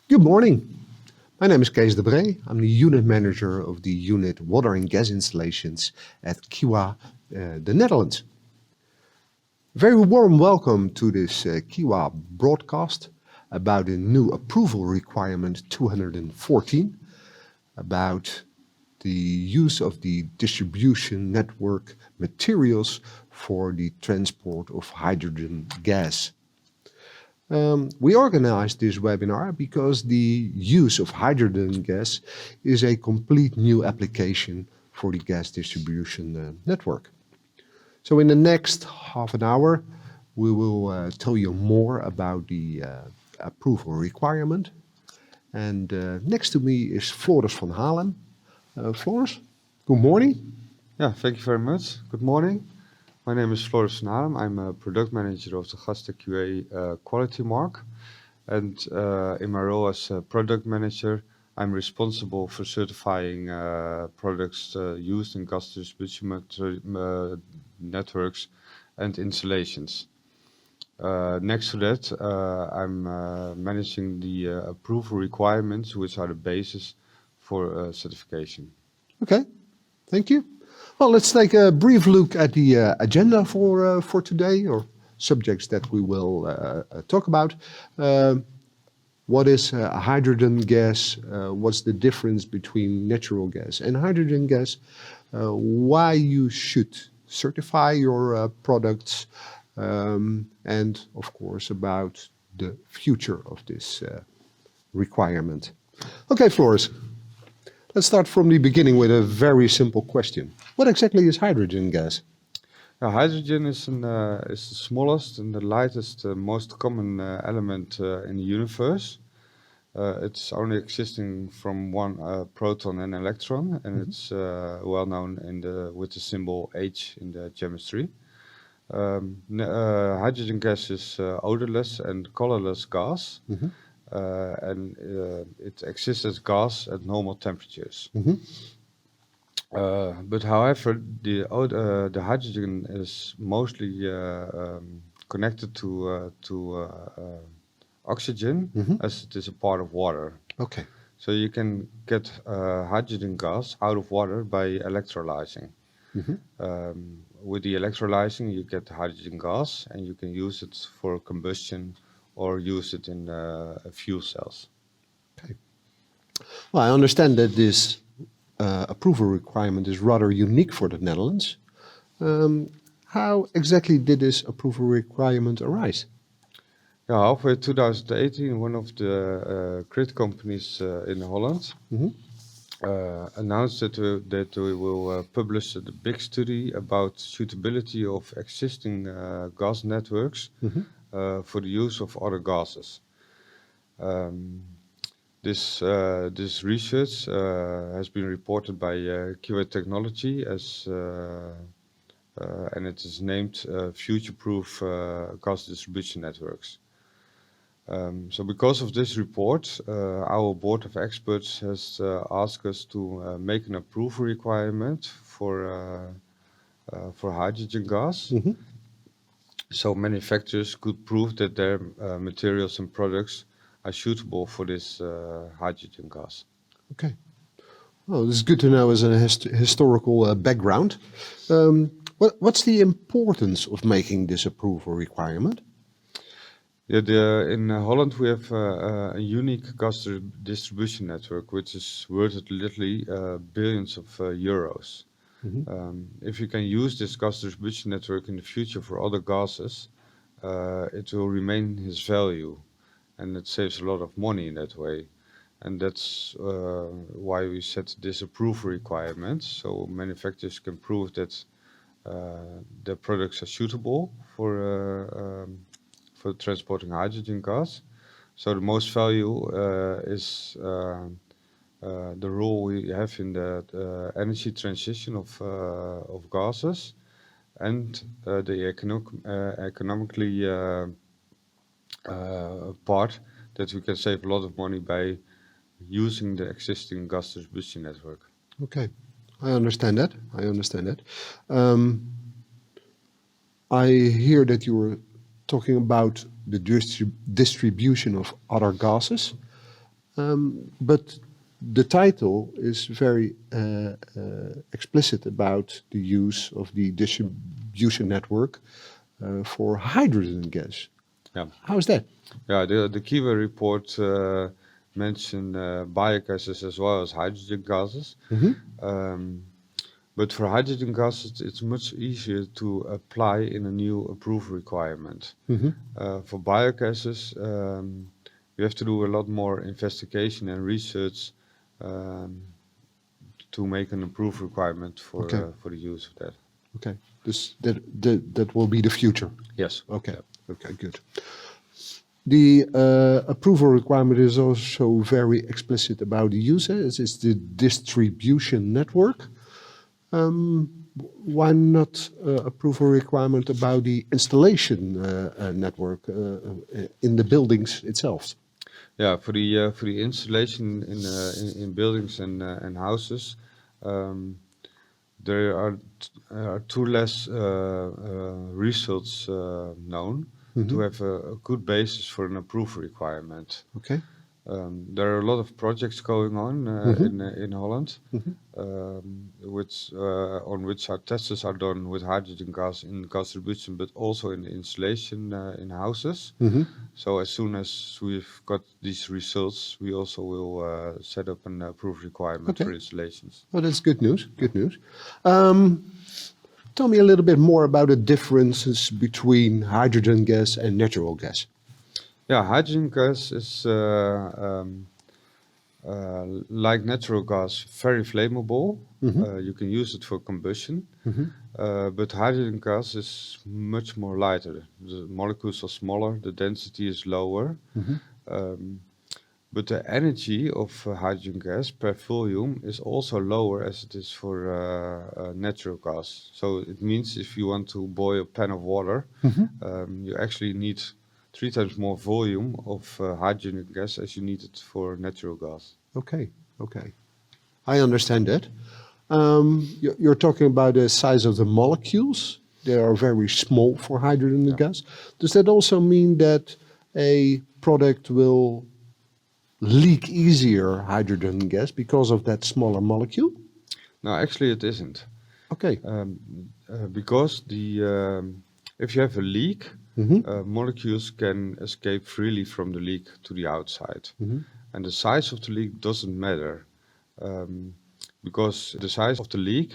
Good morning. My name is Kees Bree. I'm the unit manager of the unit Water and Gas Installations at Kiwa, the Netherlands. Very warm welcome to this Kiwa broadcast about the new approval requirement 214 about the use of the distribution network materials for the transport of hydrogen gas. We organized this webinar because the use of hydrogen gas is a complete new application for the gas distribution network. So in the next half an hour, we will tell you more about the approval requirement. And next to me is Floris van Halem. Floris, good morning. Yeah, thank you very much. Good morning. My name is Floris van Halem. I'm a product manager of the Gasten QA quality mark. And in my role as a product manager, I'm responsible for certifying products used in gas distribution networks and installations. Next to that, I'm managing the approval requirements, which are the basis for certification. Okay, thank you. Well, let's take a brief look at the agenda for today, or subjects that we will talk about. What is hydrogen gas? What's the difference between natural gas and hydrogen gas? Why you should certify your products, and of course about the future of this requirement. Okay, Floris. Let's start from the beginning with a very simple question. What exactly is hydrogen gas? Hydrogen is the smallest and the lightest, most common element in the universe. It's only existing from one proton and electron, and it's well known with the symbol H in the chemistry. Hydrogen gas is odorless and colorless gas, and it exists as gas at normal temperatures. But however, the hydrogen is mostly connected to oxygen, as it is a part of water. Okay. So you can get hydrogen gas out of water by electrolyzing. With the electrolyzing, you get hydrogen gas, and you can use it for combustion or use it in fuel cells. Okay. Well, I understand that this approval requirement is rather unique for the Netherlands. How exactly did this approval requirement arise? Yeah, halfway 2018, one of the grid companies in Holland announced that we will publish a big study about suitability of existing gas networks for the use of other gases. This research has been reported by Kiwa Technology and it is named Future-Proof Gas Distribution Networks. So because of this report, our board of experts has asked us to make an approval requirement for hydrogen gas. So manufacturers could prove that their materials and products are suitable for this hydrogen gas. Okay. Well, this is good to know as a historical background. What's the importance of making this approval requirement? Yeah, in Holland we have a unique gas distribution network, which is worth literally billions of euros. If you can use this gas distribution network in the future for other gases, it will remain its value, and it saves a lot of money in that way. And that's why we set this approval requirement, so manufacturers can prove that their products are suitable for transporting hydrogen gas. So the most value is the role we have in the energy transition of gases, and the economically part that we can save a lot of money by using the existing gas distribution network. Okay, I understand that. I hear that you were talking about the distribution of other gases. But the title is very explicit about the use of the distribution network for hydrogen gas. Yeah. How is that? Yeah, the Kiwa report mentioned biogases as well as hydrogen gases. Um, but for hydrogen gases, it's much easier to apply in a new approval requirement. For biogases, you have to do a lot more investigation and research um, to make an approved requirement Okay. for the use of that. Okay. That will be the future. Yes. Okay. Yeah. Okay, good. The approval requirement is also very explicit about the user. It's the distribution network. Why not approval requirement about the installation network in the buildings itself? Yeah, for the installation in buildings and houses, there are two less results known to have a good basis for an approval requirement. Okay. There are a lot of projects going on in Holland, on which our tests are done with hydrogen gas in gas distribution, but also in the installation in houses. So as soon as we've got these results, we also will set up an approval requirement for installations. Well, that's good news. Good news. Tell me a little bit more about the differences between hydrogen gas and natural gas. Yeah, hydrogen gas is like natural gas, very flammable. You can use it for combustion. But hydrogen gas is much more lighter. The molecules are smaller, the density is lower. But the energy of hydrogen gas per volume is also lower as it is for natural gas. So it means if you want to boil a pan of water, you actually need 3 times more volume of hydrogen gas as you need it for natural gas. Okay, okay. I understand that. You're talking about the size of the molecules. They are very small for hydrogen gas. Does that also mean that a product will leak easier hydrogen gas because of that smaller molecule? No, actually it isn't. Okay. Because if you have a leak, molecules can escape freely from the leak to the outside. And the size of the leak doesn't matter. Because the size of the leak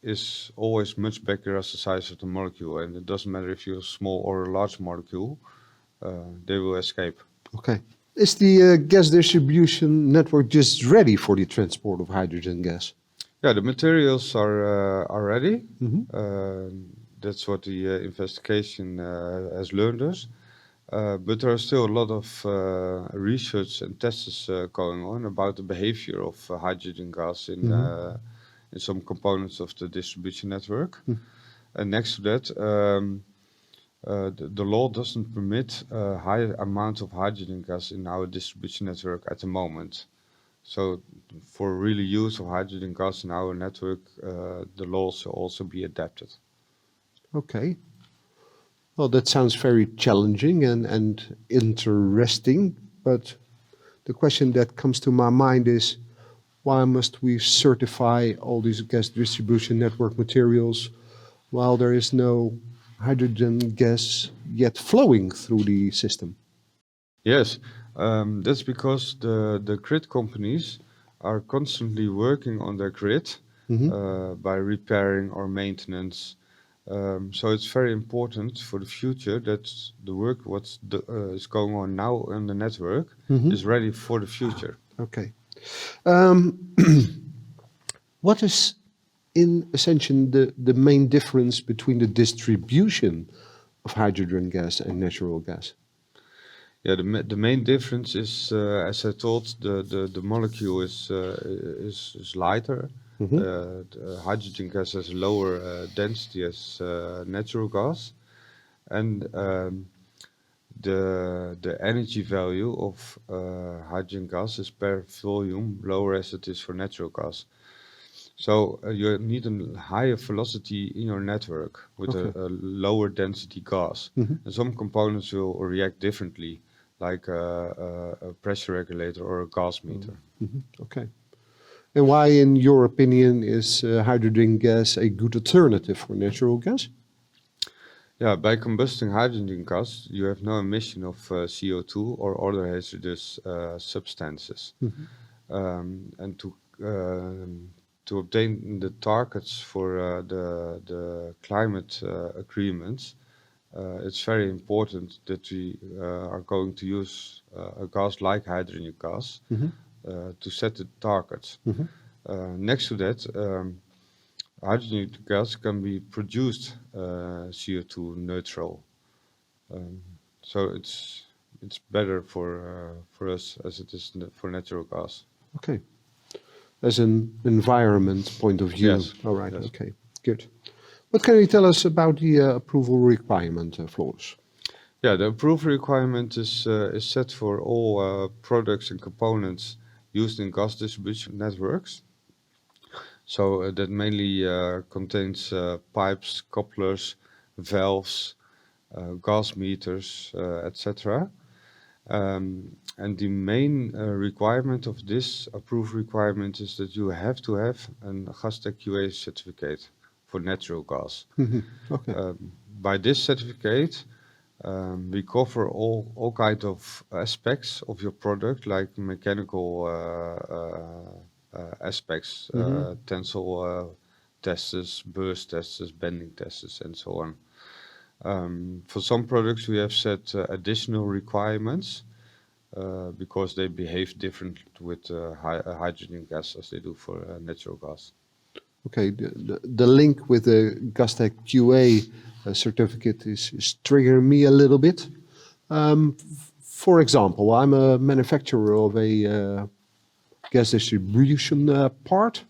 is always much bigger as the size of the molecule. And it doesn't matter if you're a small or a large molecule, they will escape. Okay. Is the gas distribution network just ready for the transport of hydrogen gas? Yeah, the materials are ready. That's what the investigation has learned us. But there are still a lot of research and tests going on about the behavior of hydrogen gas in some components of the distribution network. And next to that, the law doesn't permit a high amount of hydrogen gas in our distribution network at the moment. So for really use of hydrogen gas in our network, the laws should also be adapted. Okay. Well, that sounds very challenging and interesting, but the question that comes to my mind is, why must we certify all these gas distribution network materials while there is no hydrogen gas yet flowing through the system? Yes, that's because the grid companies are constantly working on their grid by repairing or maintenance. So it's very important for the future that the work is going on now on the network is ready for the future. Okay. What is, in essentially, the main difference between the distribution of hydrogen gas and natural gas? Yeah, the main difference is, as I told, the molecule is lighter. The hydrogen gas has a lower density as natural gas, and the energy value of hydrogen gas is per volume lower as it is for natural gas. So you need a higher velocity in your network with a lower density gas. And some components will react differently. like a pressure regulator or a gas meter. Okay. And why, in your opinion, is hydrogen gas a good alternative for natural gas? Yeah, by combusting hydrogen gas, you have no emission of CO2 or other hazardous substances. And to obtain the targets for the climate agreements, it's very important that we are going to use a gas like hydrogen gas to set the targets. Next to that, hydrogen gas can be produced CO2 neutral. Um, so it's better for us as it is for natural gas. Okay. As an environment point of view. Yes. All right. Yes. Okay. Good. What can you tell us about the approval requirement, Floris? Yeah, the approval requirement is set for all products and components used in gas distribution networks. So that mainly contains pipes, couplers, valves, gas meters, etc. And the main requirement of this approval requirement is that you have to have a Gastech QA certificate for natural gas. Okay. By this certificate, we cover all kinds of aspects of your product, like mechanical aspects, tensile tests, burst tests, bending tests, and so on. For some products, we have set additional requirements because they behave different with hydrogen gas as they do for natural gas. Okay. The link with the Gastech QA certificate is triggering me a little bit. For example, I'm a manufacturer of a gas distribution part,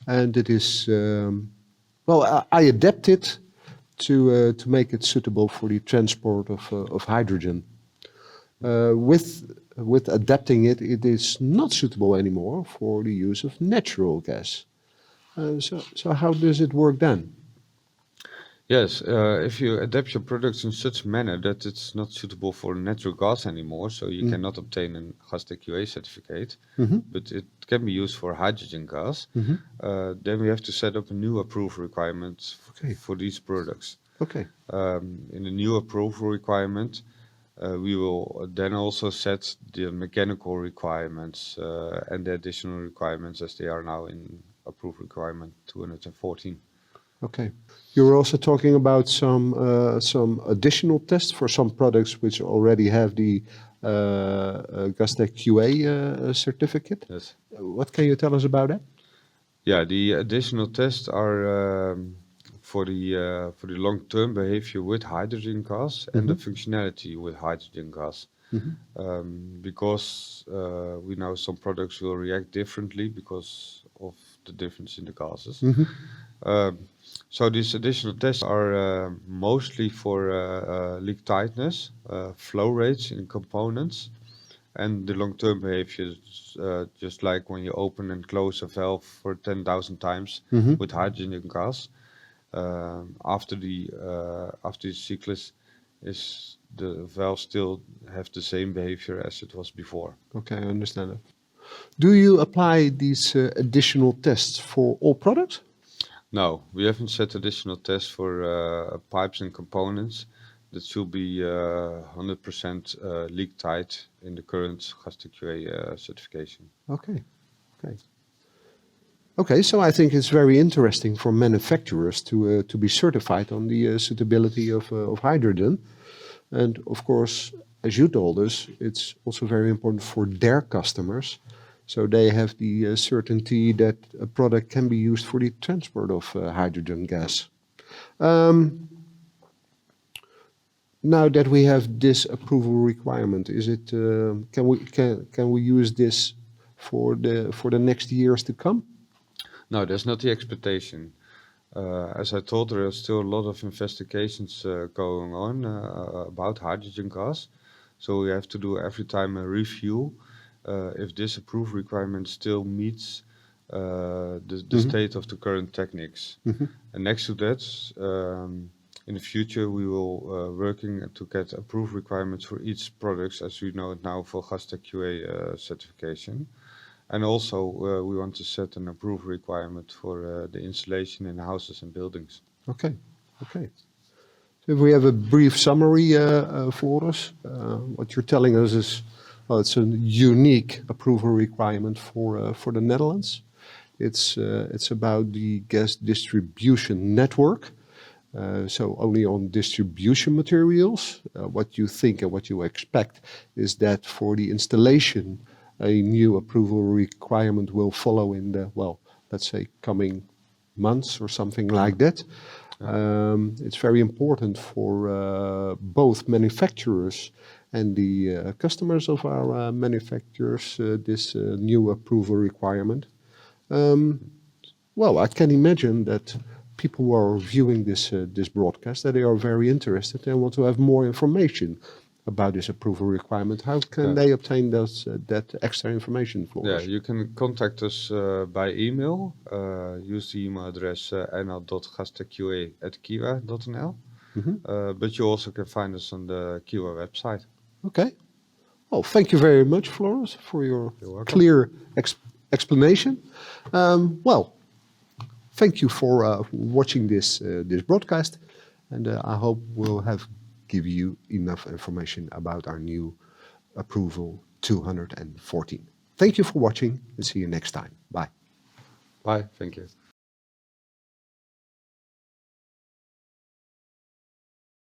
and it is well, I adapt it to make it suitable for the transport of hydrogen. With adapting it, it is not suitable anymore for the use of natural gas. So how does it work then? Yes, if you adapt your products in such a manner that it's not suitable for natural gas anymore, so you cannot obtain a Gastech QA certificate, but it can be used for hydrogen gas, then we have to set up a new approval requirement for these products. Okay. In the new approval requirement, we will then also set the mechanical requirements and the additional requirements as they are now in approval requirement 214. Okay. You were also talking about some additional tests for some products which already have the Gastech QA certificate. Yes. What can you tell us about that? Yeah, the additional tests are for the long-term behavior with hydrogen gas and the functionality with hydrogen gas. Because we know some products will react differently because of the difference in the gases. So these additional tests are mostly for leak tightness, flow rates in components, and the long-term behavior, just like when you open and close a valve for 10,000 times with hydrogen gas. After the cyclus, is the valve still have the same behavior as it was before. Okay, I understand that. Do you apply these additional tests for all products? No, we haven't set additional tests for pipes and components that should be 100% leak tight in the current Gastech QA certification. Okay. Okay. Okay, so I think it's very interesting for manufacturers to be certified on the suitability of hydrogen. And of course, as you told us, it's also very important for their customers. So they have the certainty that a product can be used for the transport of hydrogen gas. Now that we have this approval requirement, is it can we use this for the next years to come? No, that's not the expectation. As I told, there are still a lot of investigations going on about hydrogen gas. So we have to do every time a review if this approval requirement still meets the state of the current techniques. And next to that, in the future, we will working to get approved requirements for each product, as we know it now, for Gasta QA certification. And also, we want to set an approved requirement for the installation in houses and buildings. Okay. Okay. So if we have a brief summary, Floris, what you're telling us is, well, it's a unique approval requirement for the Netherlands. It's about the gas distribution network. So only on distribution materials. What you think and what you expect is that for the installation, a new approval requirement will follow in the, well, let's say coming months or something like that. It's very important for both manufacturers and the customers of our manufacturers, this new approval requirement. Well, I can imagine that people who are viewing this broadcast, that they are very interested and want to have more information about this approval requirement. How can they obtain that extra information, Floris? Yeah, you can contact us by email. Use the email address nl.gastaqa@kiwa.nl. But you also can find us on the Kiwa website. Okay. Well, thank you very much, Floris, for your You're welcome. clear explanation. Well, thank you for watching this broadcast, and I hope we'll have give you enough information about our new approval 214. Thank you for watching, and see you next time. Bye. Bye. Thank you.